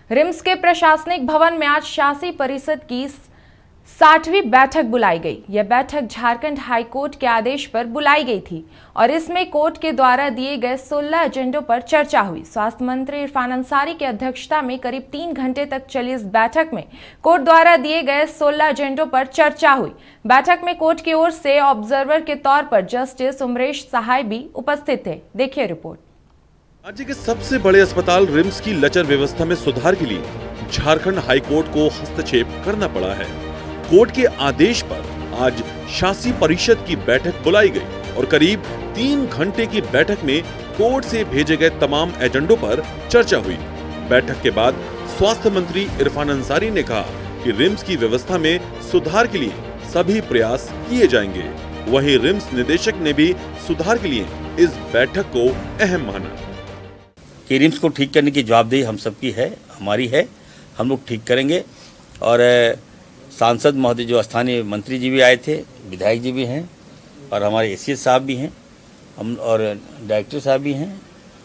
RIMS के प्रशासनिक भवन में आज शासी परिषद की 60वीं बैठक बुलाई गई। यह बैठक झारखंड हाईकोर्ट के आदेश पर बुलाई गई थी और इसमें कोर्ट के द्वारा दिए गए 16 एजेंडों पर चर्चा हुई। स्वास्थ्य मंत्री इरफान अंसारी की अध्यक्षता में करीब 3 घंटे तक चली इस बैठक में कोर्ट द्वारा दिए गए 16 एजेंडों पर चर्चा हुई। बैठक में कोर्ट की ओर से ऑब्जर्वर के तौर पर जस्टिस उमरेश सहाय भी उपस्थित थे। देखिए रिपोर्ट। राज्य के सबसे बड़े अस्पताल रिम्स की लचर व्यवस्था में सुधार के लिए झारखंड हाईकोर्ट को हस्तक्षेप करना पड़ा है। कोर्ट के आदेश पर आज शासी परिषद की बैठक बुलाई गई और करीब 3 घंटे की बैठक में कोर्ट से भेजे गए तमाम एजेंडों पर चर्चा हुई। बैठक के बाद स्वास्थ्य मंत्री इरफान अंसारी ने कहा कि रिम्स की व्यवस्था में सुधार के लिए सभी प्रयास किए जाएंगे। वहीं रिम्स निदेशक ने भी सुधार के लिए इस बैठक को अहम माना कि रिम्स को ठीक करने की जवाबदेही हम सबकी है, हमारी है, हम लोग ठीक करेंगे। और सांसद महोदय जो स्थानीय मंत्री जी भी आए थे, विधायक जी भी हैं और हमारे एसीएस साहब भी हैं, हम और डायरेक्टर साहब भी हैं।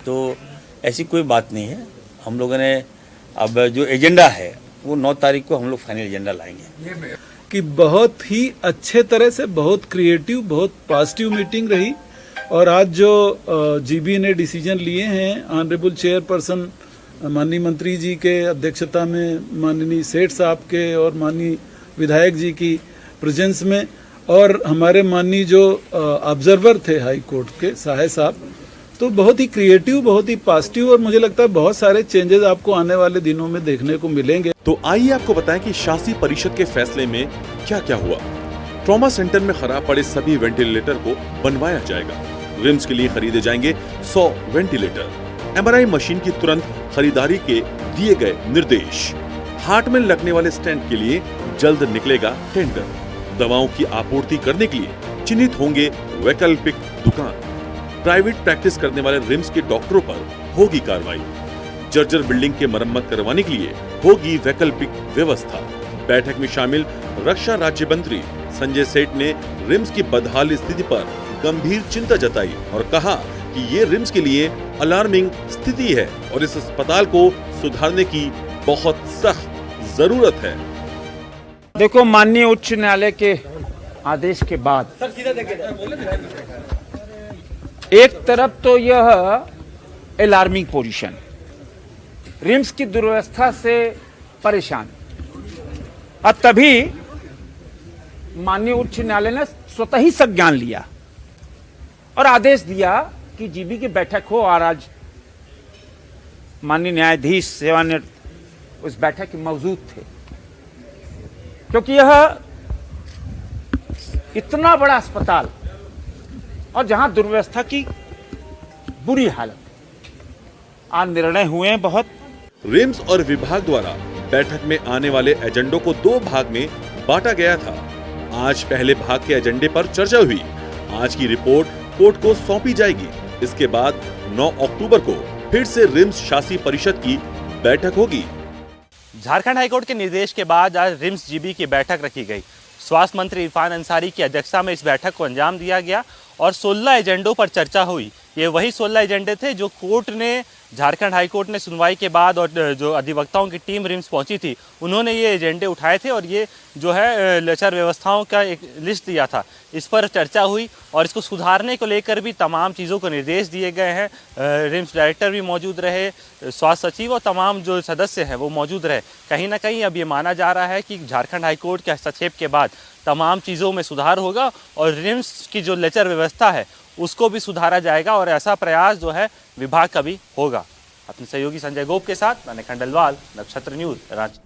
तो ऐसी कोई बात नहीं है। हम लोगों ने अब जो एजेंडा है वो 9 तारीख को हम लोग फाइनल एजेंडा लाएंगे। कि बहुत ही अच्छे तरह से, बहुत क्रिएटिव, बहुत पॉजिटिव मीटिंग रही। और आज जो जीबी ने डिसीजन लिए हैं, ऑनरेबल चेयरपर्सन माननीय मंत्री जी के अध्यक्षता में, माननीय सेठ साहब के और माननीय विधायक जी की प्रेजेंस में, और हमारे माननीय जो ऑब्जर्वर थे हाई कोर्ट के सहाय साहब, तो बहुत ही क्रिएटिव, बहुत ही पॉजिटिव, और मुझे लगता है बहुत सारे चेंजेस आपको आने वाले दिनों में देखने को मिलेंगे। तो आइए आपको बताएं कि शासी परिषद के फैसले में क्या क्या हुआ। ट्रॉमा सेंटर में खराब पड़े सभी वेंटिलेटर को बनवाया जाएगा। रिम्स के लिए खरीदे जाएंगे 100 वेंटिलेटर। एमआरआई मशीन की तुरंत खरीदारी के दिए गए निर्देश। हार्ट में लगने वाले स्टेंट के लिए जल्द निकलेगा टेंडर। दवाओं की आपूर्ति करने के लिए चिन्हित होंगे वैकल्पिक दुकान। प्राइवेट प्रैक्टिस करने वाले रिम्स के डॉक्टरों पर होगी कार्रवाई। जर्जर बिल्डिंग के मरम्मत करवाने के लिए होगी वैकल्पिक व्यवस्था। बैठक में शामिल रक्षा राज्य मंत्री संजय सेठ ने रिम्स की बदहाल स्थिति पर गंभीर चिंता जताई और कहा कि ये रिम्स के लिए अलार्मिंग स्थिति है और इस अस्पताल को सुधारने की बहुत सख्त जरूरत है। देखो, माननीय उच्च न्यायालय के आदेश के बाद एक तरफ तो यह अलार्मिंग पोजीशन, रिम्स की दुर्व्यवस्था से परेशान, और तभी माननीय उच्च न्यायालय ने स्वतः ही संज्ञान लिया और आदेश दिया कि जीबी की बैठक हो। और आज माननीय न्यायाधीश सेवानिवृत्त उस बैठक में मौजूद थे, क्योंकि यह इतना बड़ा अस्पताल और जहां दुर्व्यवस्था की बुरी हालत, आज निर्णय हुए हैं बहुत। रिम्स और विभाग द्वारा बैठक में आने वाले एजेंडों को 2 भाग में बांटा गया था। आज पहले भाग के एजेंडे पर चर्चा हुई। आज की रिपोर्ट कोर्ट को सौंपी जाएगी। इसके बाद 9 अक्टूबर को फिर से रिम्स शासी परिषद की बैठक होगी। झारखंड हाईकोर्ट के निर्देश के बाद आज रिम्स जीबी की बैठक रखी गई। स्वास्थ्य मंत्री इरफान अंसारी की अध्यक्षता में इस बैठक को अंजाम दिया गया और 16 एजेंडों पर चर्चा हुई। ये वही 16 एजेंडे थे जो कोर्ट ने, झारखंड हाईकोर्ट ने सुनवाई के बाद, और जो अधिवक्ताओं की टीम रिम्स पहुंची थी, उन्होंने ये एजेंडे उठाए थे और ये जो है लचर व्यवस्थाओं का एक लिस्ट दिया था। इस पर चर्चा हुई और इसको सुधारने को लेकर भी तमाम चीज़ों को निर्देश दिए गए हैं। रिम्स डायरेक्टर भी मौजूद रहे, स्वास्थ्य सचिव और तमाम जो सदस्य हैं वो मौजूद रहे। कहीं ना कहीं अब ये माना जा रहा है कि झारखंड हाईकोर्ट के हस्तक्षेप के बाद तमाम चीज़ों में सुधार होगा और रिम्स की जो लचर व्यवस्था है उसको भी सुधारा जाएगा और ऐसा प्रयास जो है विभाग का भी होगा। अपने सहयोगी संजय गोप के साथ मैंने खंडलवाल, नक्षत्र न्यूज़, रांची।